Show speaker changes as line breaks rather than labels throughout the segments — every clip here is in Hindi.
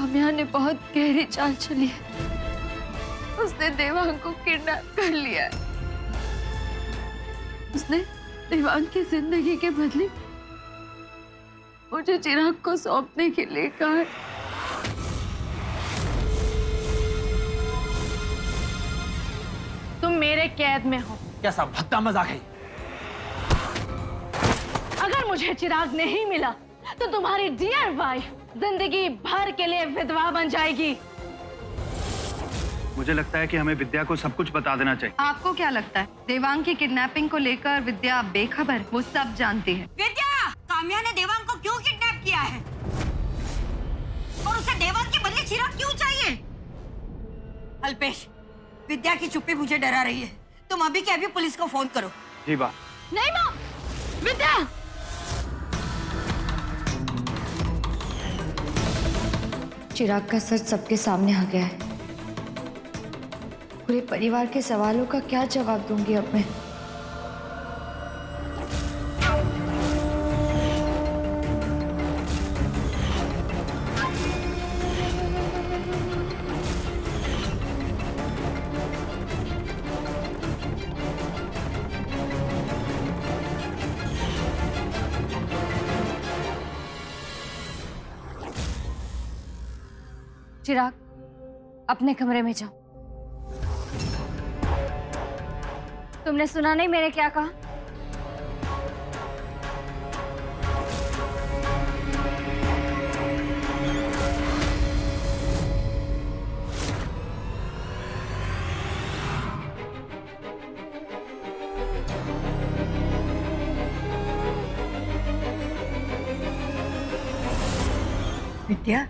काम्या ने बहुत गहरी चाल चली है। उसने देवांग को किडनैप कर लिया है। उसने देवांग की जिंदगी के बदले मुझे चिराग को सौंपने के लिए कहा है।
तुम मेरे कैद में हो।
कैसा भद्दा मजाक है?
अगर मुझे चिराग नहीं मिला तो तुम्हारी डियर वाइफ जिंदगी भर के लिए विधवा बन जाएगी।
मुझे लगता है कि हमें विद्या को सब कुछ बता देना चाहिए।
आपको क्या लगता है देवांग की किडनैपिंग को लेकर विद्या बेखबर? वो सब जानती है।
विद्या, काम्या ने देवांग को क्यों किडनैप किया है? और उसे देवांग के बदले चिराग क्यों चाहिए? अल्पेश, विद्या की चुप्पी मुझे डरा रही है। तुम अभी के अभी पुलिस को फोन करो।
जी बा।
नहीं माँ, विद्या।
चिराग का सच सबके सामने आ गया है। पूरे परिवार के सवालों का क्या जवाब दूंगी अब मैं? चिराग, अपने कमरे में जाओ। तुमने सुना नहीं मैंने क्या कहा?
विद्या,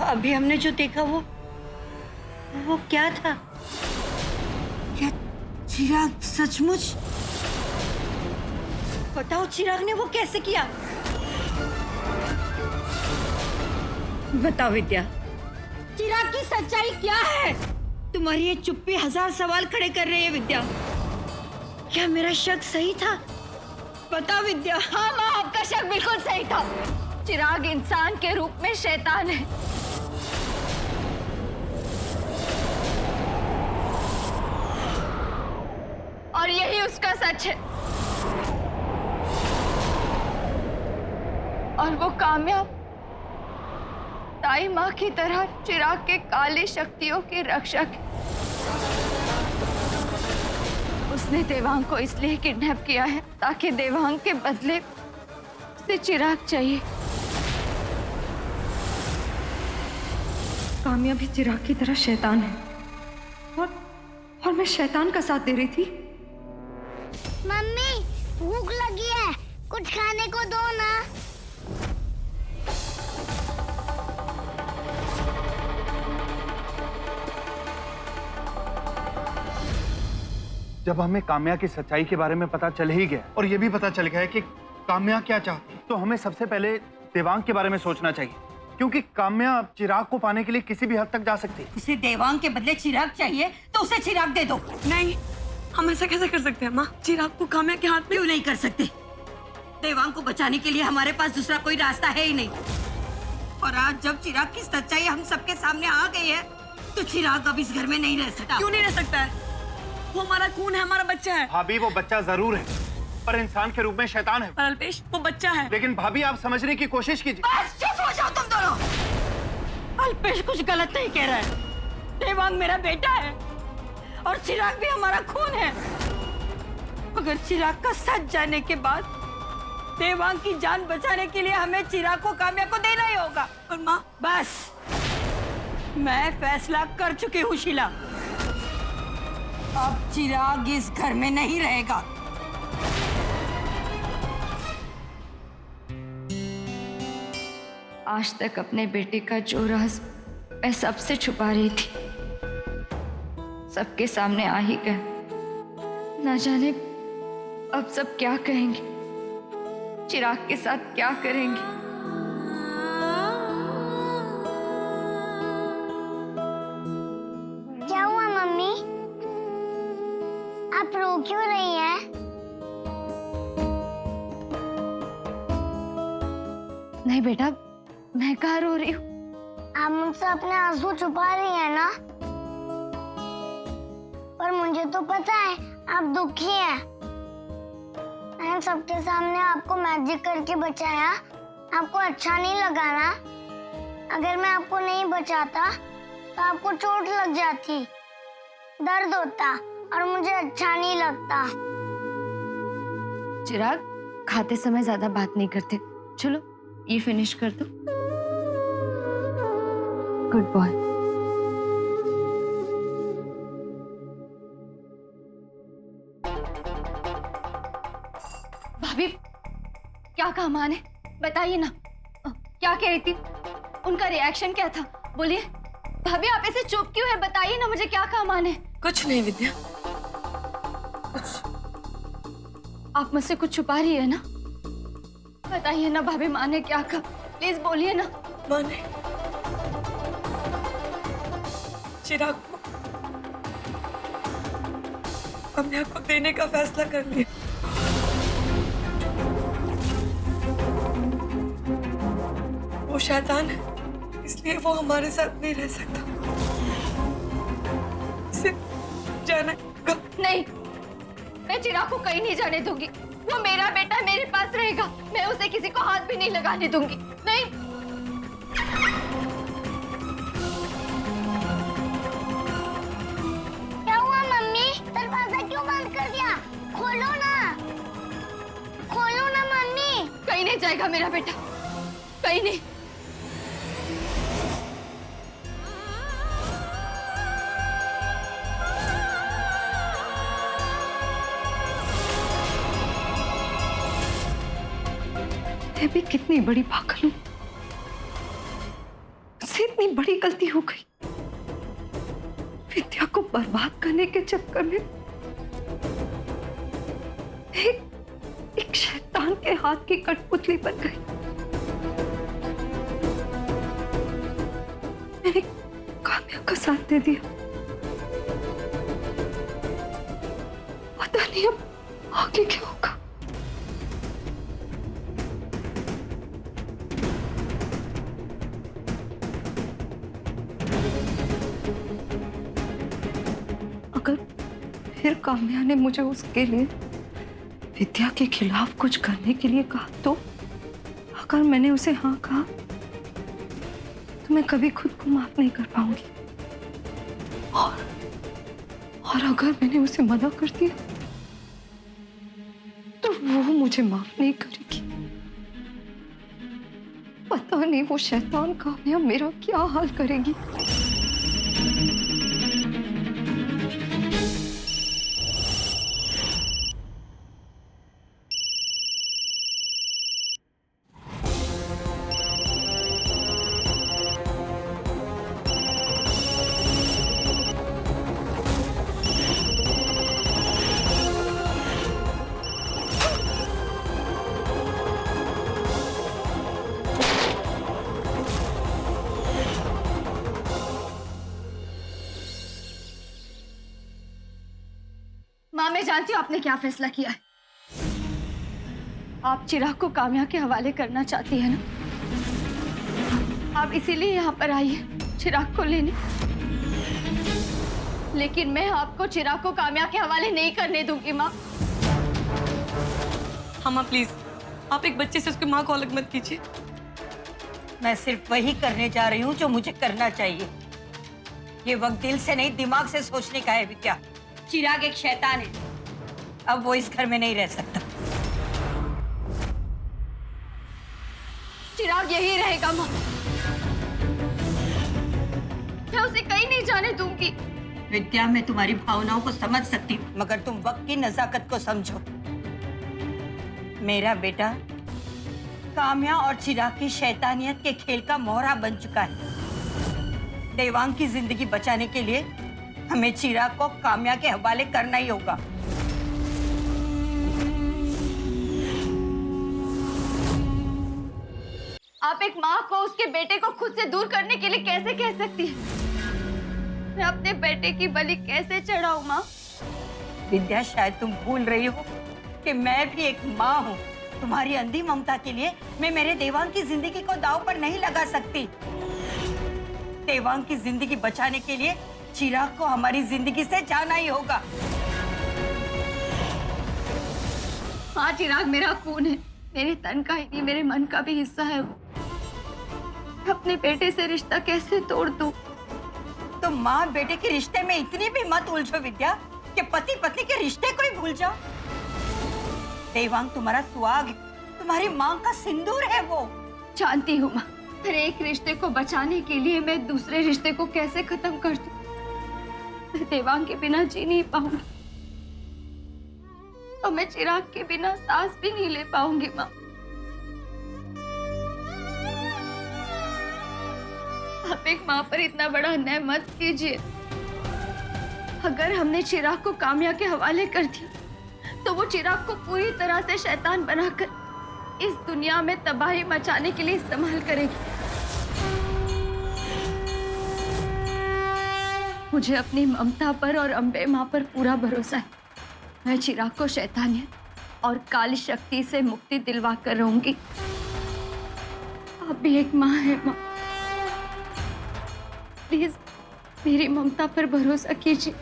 अभी हमने जो देखा वो क्या था? क्या चिराग सचमुच? बताओ, चिराग ने वो कैसे किया? बताओ विद्या, चिराग की सच्चाई क्या है? तुम्हारी ये चुप्पी हजार सवाल खड़े कर रही है विद्या। क्या मेरा शक सही था? बताओ विद्या।
हाँ माँ, आपका शक बिल्कुल सही था। चिराग इंसान के रूप में शैतान है। और यही उसका सच है। और वो कामयाब ताई माँ की तरह चिराग के काली शक्तियों के रक्षक है। उसने देवांग को इसलिए किडनैप किया है ताकि देवांग के बदले उसे चिराग चाहिए।
काम्या भी चिराग की तरह शैतान है और मैं शैतान का साथ दे रही थी।
मम्मी, भूख लगी है, कुछ खाने को दो ना।
जब हमें काम्या की सच्चाई के बारे में पता चल ही गया और ये भी पता चल गया है कि काम्या क्या चाहती है, तो हमें सबसे पहले देवांग के बारे में सोचना चाहिए, क्योंकि काम्या चिराग को पाने के लिए किसी भी हद तक जा सकती है।
उसे देवांग के बदले चिराग चाहिए तो उसे चिराग दे दो।
नहीं, हम ऐसा कैसे कर सकते हैं माँ? चिराग को काम्या के हाथ में
क्यों नहीं कर सकते? देवांग को बचाने के लिए हमारे पास दूसरा कोई रास्ता है ही नहीं। और आज जब चिराग की सच्चाई हम सबके सामने आ गई है तो चिराग अब इस घर में नहीं रह सकता।
क्यों नहीं रह सकता है? वो हमारा खून है, हमारा बच्चा है।
भाभी, वो बच्चा जरूर है पर इंसान के रूप में शैतान है।
पर अल्पेश, वो बच्चा है।
लेकिन भाभी, आप समझने की कोशिश कीजिए।
बस चुप हो जाओ तुम दोनों। अल्पेश कुछ गलत नहीं कह रहा है। देवांग मेरा बेटा है और चिराग भी हमारा खून है। अगर चिराग का सच जानने के बाद देवांग की जान बचाने के लिए हमें चिराग को काम्या को देना ही होगा। और माँ, बस मैं फैसला कर चुकी हूँ शीला। अब चिराग इस घर में नहीं रहेगा।
आज तक अपने बेटे का जो राज मैं सबसे छुपा रही थी, सबके सामने आ ही गया। ना जाने अब सब क्या कहेंगे, चिराग के साथ क्या करेंगे।
क्या हुआ मम्मी? आप रो क्यों रही हैं?
नहीं बेटा, मैं कहाँ रो रही हूँ।
आप मुझसे अपने आंसू छुपा रही हैं ना? पर मुझे तो पता है आप दुखी हैं। मैंने सबके सामने आपको मैजिक करके बचाया, आपको अच्छा नहीं लगा ना? अगर मैं आपको नहीं बचाता तो आपको चोट लग जाती, दर्द होता और मुझे अच्छा नहीं लगता।
चिराग, खाते समय ज्यादा बात नहीं करते, चलो ये फिनिश कर दो। Good boy. भाभी, क्या कहा माँ ने? बताइए ना, क्या कह रही थी? उनका रिएक्शन क्या था? बोलिए। भाभी, आप ऐसे चुप क्यों है? बताइए ना मुझे, क्या कहा माँ ने?
कुछ नहीं विद्या।
आप मुझसे कुछ छुपा रही है ना? बताइए ना भाभी, माँ ने क्या कहा? प्लीज बोलिए ना।
माँ ने चिराग को काम्या को देने का फैसला कर लिया। वो शैतान है, इसलिए वो हमारे साथ नहीं रह सकता। इसे जाना होगा।
नहीं, मैं चिराग को कहीं नहीं जाने दूंगी। वो मेरा बेटा मेरे पास रहेगा। मैं उसे किसी को हाथ भी नहीं लगाने दूंगी। नहीं।
क्या हुआ मम्मी? दरवाजा क्यों बंद कर दिया? खोलो ना, खोलो ना मम्मी।
कहीं नहीं जाएगा मेरा बेटा, कहीं नहीं।
मैं भी कितनी बड़ी पागल हूँ, मुझसे इतनी बड़ी गलती हो गई। विद्या को बर्बाद करने के चक्कर में एक शैतान के हाथ की कठपुतली बन गई। मैंने काम्या का साथ दे दिया। पता नहीं अब आगे क्या होगा। अगर फिर काम्या ने मुझे उसके लिए विद्या के खिलाफ कुछ करने के लिए कहा तो, अगर मैंने उसे हाँ कहा तो मैं कभी खुद को माफ नहीं कर पाऊंगी। और अगर मैंने उसे मना कर दिया तो वो मुझे माफ नहीं करेगी। पता नहीं वो शैतान काम्या मेरा क्या हाल करेगी।
माँ, मैं जानती हूँ आपने क्या फैसला किया है। आप चिराग को काम्या के हवाले करना चाहती है ना? आप इसीलिए यहाँ पर आई है चिराग को लेने। लेकिन मैं आपको चिराग को काम्या के हवाले नहीं करने दूंगी माँ।
हाँ माँ प्लीज, आप एक बच्चे से उसकी माँ को अलग मत कीजिए।
मैं सिर्फ वही करने जा रही हूँ जो मुझे करना चाहिए। ये वक्त दिल से नहीं दिमाग से सोचने का है विद्या। चिराग एक शैतान है, अब वो इस घर में नहीं रह सकता।
चिराग यही रहेगा माँ, मैं उसे कहीं नहीं जाने दूंगी।
विद्या, मैं तुम्हारी भावनाओं को समझ सकती हूँ, मगर तुम वक्त की नजाकत को समझो। मेरा बेटा काम्या और चिराग की शैतानियत के खेल का मोहरा बन चुका है। देवांग की जिंदगी बचाने के लिए हमें चिराग को काम्या के हवाले करना ही होगा।
आप एक माँ को उसके बेटे को खुद से दूर करने के लिए कैसे कह सकती है? मैं अपने बेटे की बलि कैसे चढ़ाऊं माँ?
विद्या, शायद तुम भूल रही हो कि मैं भी एक माँ हूँ। तुम्हारी अंधी ममता के लिए मैं मेरे देवांग की जिंदगी को दांव पर नहीं लगा सकती। देवांग की जिंदगी बचाने के लिए चिराग को हमारी जिंदगी से जाना ही होगा।
हाँ चिराग मेरा खून है, मेरे तन का ही नहीं मेरे मन का भी हिस्सा है वो। अपने बेटे से रिश्ता कैसे तोड़ दूं?
तो माँ बेटे के रिश्ते में इतनी भी मत उलझो विद्या कि पति पत्नी के रिश्ते को ही भूल जाओ। देवांग तुम्हारा सुहाग है, तुम्हारी माँ का सिंदूर है वो।
जानती हूँ माँ, पर एक रिश्ते को बचाने के लिए मैं दूसरे रिश्ते को कैसे खत्म कर दूं? मैं देवांग के बिना जी नहीं पाऊंगी और मैं चिराग के बिना सांस भी नहीं ले पाऊंगी माँ। आप एक माँ पर इतना बड़ा अन्याय मत कीजिए। अगर हमने चिराग को काम्या के हवाले कर दिया तो वो चिराग को पूरी तरह से शैतान बनाकर इस दुनिया में तबाही मचाने के लिए इस्तेमाल करेगी। मुझे अपनी ममता पर और अम्बे माँ पर पूरा भरोसा है। मैं चिराग को शैतानियत और काली शक्ति से मुक्ति दिलवा कर रहूंगी। आप भी एक माँ है माँ, प्लीज मेरी ममता पर भरोसा कीजिए।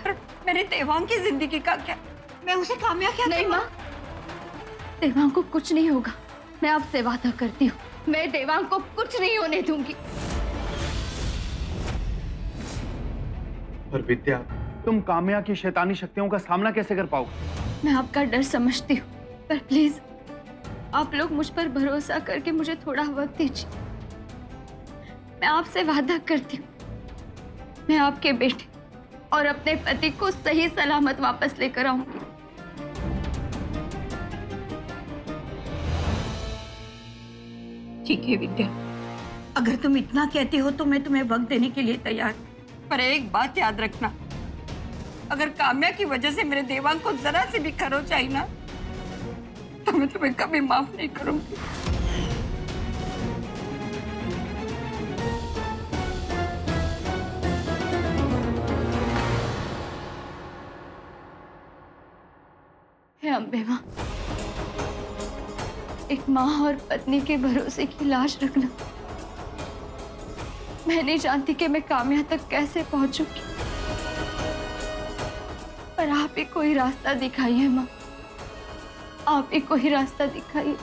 पर मेरे देवांग की जिंदगी का क्या? मैं उसे काम्या क्या
नहीं माँ, देवांग को कुछ नहीं होगा। मैं आपसे वादा करती हूँ, मैं देवांग को कुछ नहीं होने दूंगी।
पर विद्या, तुम काम्या की शैतानी शक्तियों का सामना कैसे कर पाओगे?
मैं आपका डर समझती हूँ, पर प्लीज आप लोग मुझ पर भरोसा करके मुझे थोड़ा वक्त दीजिए। मैं आपसे वादा करती हूँ, मैं आपके बेटे और अपने पति को सही सलामत वापस लेकर आऊंगी।
ठीक है विद्या, अगर तुम इतना कहती हो तो मैं तुम्हें वक्त देने के लिए तैयार हूं। पर एक बात याद रखना, अगर काम्या की वजह से मेरे देवांग को जरा से भी खरोच आई ना तो मैं तुम्हें कभी माफ नहीं करूंगी।
हे अम्बे माँ, एक माँ और पत्नी के भरोसे की लाज रखना। मैं नहीं जानती कि मैं काम्या तक कैसे पहुंचूंगी, पर आप ही कोई रास्ता दिखाइए माँ, आप ही कोई रास्ता दिखाइए।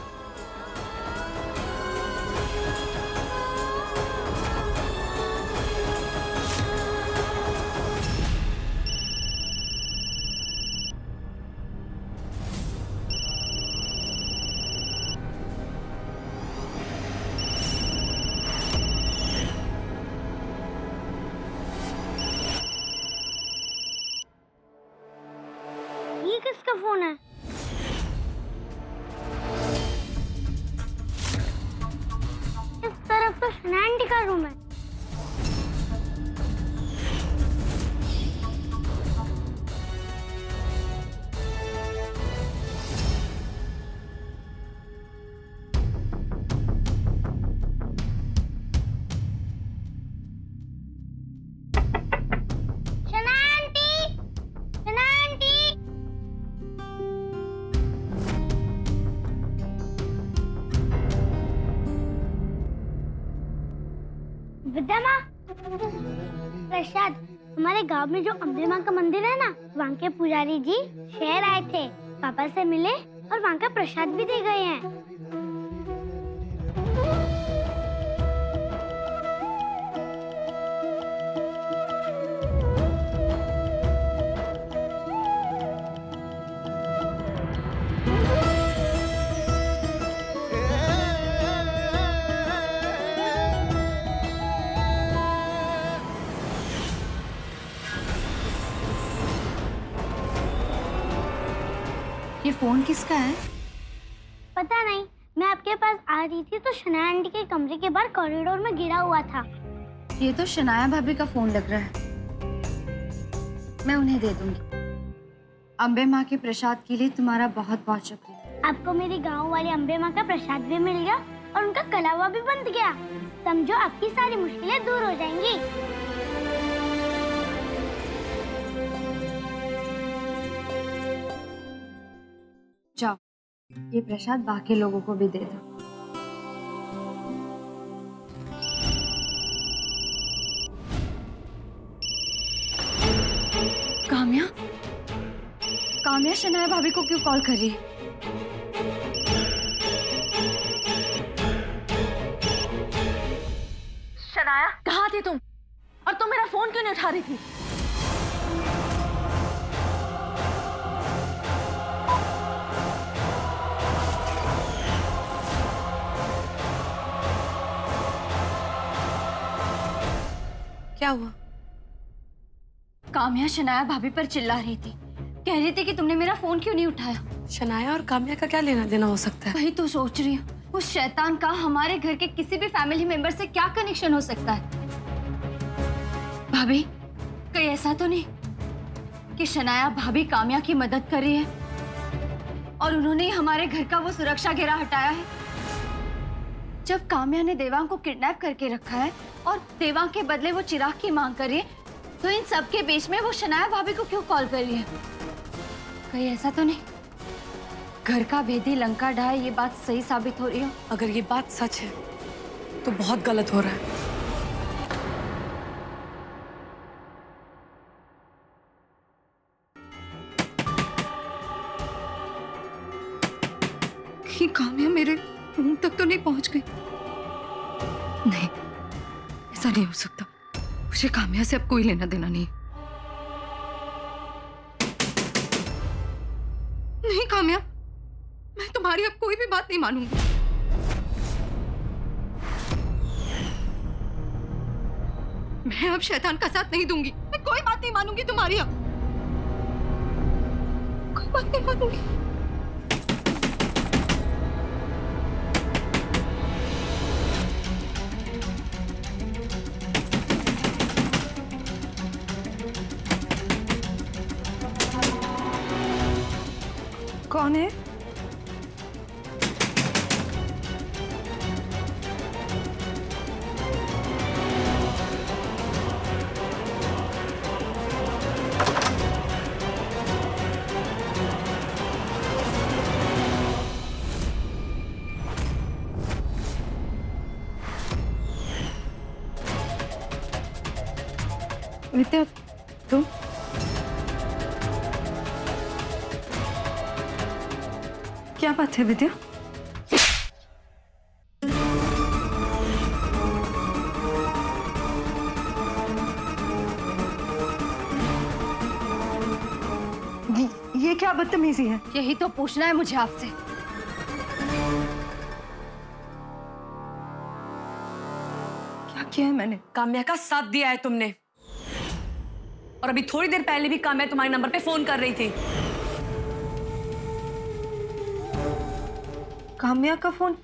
ये किसका फोन है? इस तरफ तो शना आंटी का रूम है। शना आंटी, शना आंटी। विद्या माँ, प्रसाद, हमारे गांव में जो अम्बे माँ का मंदिर है ना, वहाँ के पुजारी जी शहर आए थे, पापा से मिले और वहाँ का प्रसाद भी दे गए हैं।
ये फोन किसका है?
पता नहीं, मैं आपके पास आ रही थी तो शना आंटी के कमरे के बाहर कॉरिडोर में गिरा हुआ था।
ये तो शनाया भाभी का फोन लग रहा है, मैं उन्हें दे दूंगी। अम्बे माँ के प्रसाद के लिए तुम्हारा बहुत बहुत शुक्रिया।
आपको मेरी गांव वाली अम्बे माँ का प्रसाद भी मिल गया और उनका कलावा भी बंद गया। समझो आपकी सारी मुश्किलें दूर हो जाएंगी।
जाओ, ये प्रसाद बाकी लोगों को भी दे दो। काम्या शनाया भाभी को क्यों कॉल कर रही है?
शनाया कहाँ थी तुम? और तुम मेरा फोन क्यों नहीं उठा रही थी?
क्या हुआ?
काम्या शनाया भाभी पर चिल्ला रही थी, कह रही थी कि तुमने मेरा फोन क्यों नहीं उठाया।
शनाया और काम्या का क्या लेना देना हो सकता है?
वही तो सोच रही हूँ, उस शैतान का हमारे घर के किसी भी फैमिली मेंबर से क्या कनेक्शन हो सकता है? भाभी, कहीं ऐसा तो नहीं कि शनाया भाभी काम्या की मदद कर रही है और उन्होंने ही हमारे घर का वो सुरक्षा घेरा हटाया है? जब काम्या ने देवांग को किडनैप करके रखा है और देवांग के बदले वो चिराग की मांग कर रही है, तो इन सब के बीच में वो शनाया भाभी को क्यों कॉल कर रही है? कहीं ऐसा तो नहीं घर का भेदी लंका ढाए ये बात सही साबित हो रही हो?
अगर ये बात सच है तो बहुत गलत हो रहा है।
कहीं काम्या मेरे रूम तक तो नहीं पहुंच गई? नहीं, ऐसा नहीं हो सकता। मुझे काम्या से अब कोई लेना देना नहीं। नहीं काम्या, मैं तुम्हारी अब कोई भी बात नहीं मानूंगी। मैं अब शैतान का साथ नहीं दूंगी। मैं कोई बात नहीं मानूंगी तुम्हारी अब। कोई बात नहीं मानूंगी। कौन है? विद्या, तुम? क्या बात है विद्या? ये क्या बदतमीजी है?
यही तो पूछना है मुझे आपसे।
क्या किया है मैंने?
काम्या का साथ दिया है तुमने, और अभी थोड़ी देर पहले भी काम्या तुम्हारे नंबर पे फोन कर रही थी।
काम्या का फोन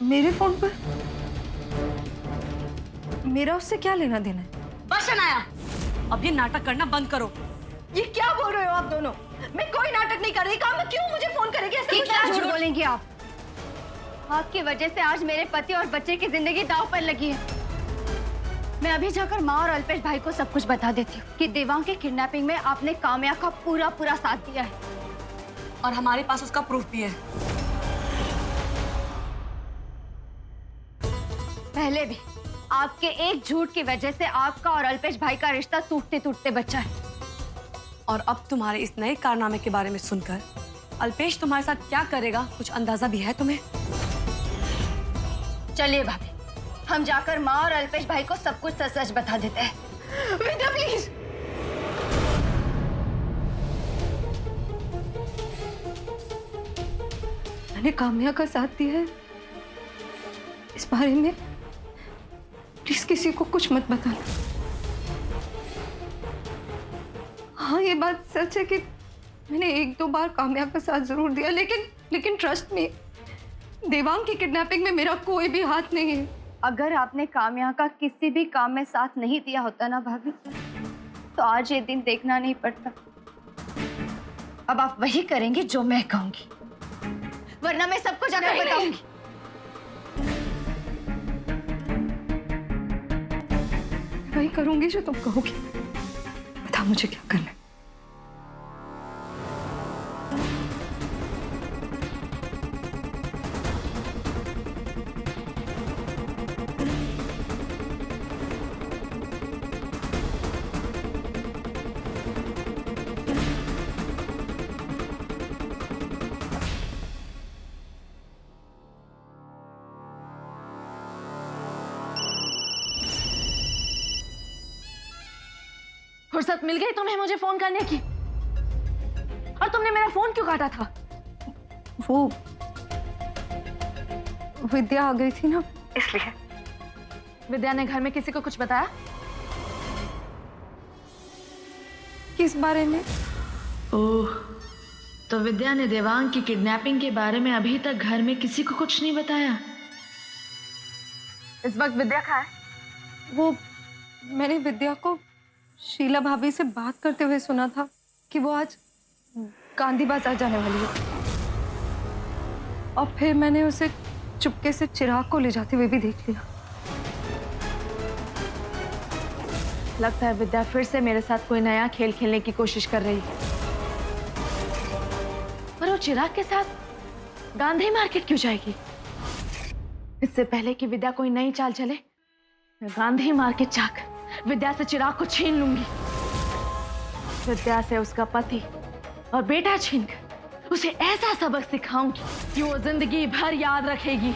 मेरे फोन पर? मेरा उससे क्या लेना देना है?
बस शनाया, अब ये नाटक करना बंद करो।
ये क्या बोल रहे हो आप दोनों? मैं कोई नाटक नहीं कर रही। काम्या क्यों मुझे फोन करेगी? ऐसा कुछ
क्या
नहीं।
झूठ बोलेंगी आप? आपकी वजह से आज मेरे पति और बच्चे की जिंदगी दांव पर लगी है। मैं अभी जाकर माँ और अल्पेश भाई को सब कुछ बता देती हूँ कि देवांग के किडनैपिंग में आपने काम्या का पूरा पूरा साथ दिया है,
और हमारे पास उसका प्रूफ भी है।
पहले भी आपके एक झूठ की वजह से आपका और अल्पेश भाई का रिश्ता टूटते टूटते बचा है।
और अब तुम्हारे इस नए कारनामे के बारे में सुनकर अल्पेश तुम्हारे साथ क्या करेगा, कुछ अंदाजा भी है तुम्हें?
चलिए भाभी, हम जाकर माँ और अल्पेश भाई को सब कुछ सच सच बता देते हैं।
विद्या प्लीज। मैंने काम्या का साथ दिया है, इस बारे में प्लीज किसी को कुछ मत बताना। हाँ, ये बात सच है कि मैंने एक दो बार काम्या का साथ जरूर दिया, लेकिन ट्रस्ट मी, देवांग की किडनैपिंग में मेरा कोई भी हाथ नहीं है।
अगर आपने काम्या का किसी भी काम में साथ नहीं दिया होता ना भाभी, तो आज ये दिन देखना नहीं पड़ता। अब आप वही करेंगे जो मैं कहूंगी, वरना मैं सबको जाकर बताऊंगी।
वही करूंगी जो तुम कहोगे। बता मुझे क्या करना है।
फुर्सत मिल गई तुम्हें मुझे फोन करने की? और तुमने मेरा फोन क्यों काटा था?
वो विद्या आ गई थी ना, इसलिए।
विद्या ने घर में किसी को कुछ बताया?
किस बारे में?
ओह, तो विद्या ने देवांग की किडनैपिंग के बारे में अभी तक घर में किसी को कुछ नहीं बताया। इस वक्त विद्या कहाँ है?
वो मैंने विद्या को शीला भाभी से बात करते हुए सुना था कि वो आज गांधी बाजार जाने वाली है, और फिर मैंने उसे चुपके से चिराग को ले जाते हुए भी देख लिया।
लगता है विद्या फिर से मेरे साथ कोई नया खेल खेलने की कोशिश कर रही है। पर वो चिराग के साथ गांधी मार्केट क्यों जाएगी? इससे पहले कि विद्या कोई नई चाल चले, मैं गांधी मार्केट जाकर विद्या से चिराग को छीन लूंगी। विद्या से उसका पति और बेटा छीनकर उसे ऐसा सबक सिखाऊंगी कि वो जिंदगी भर याद रखेगी।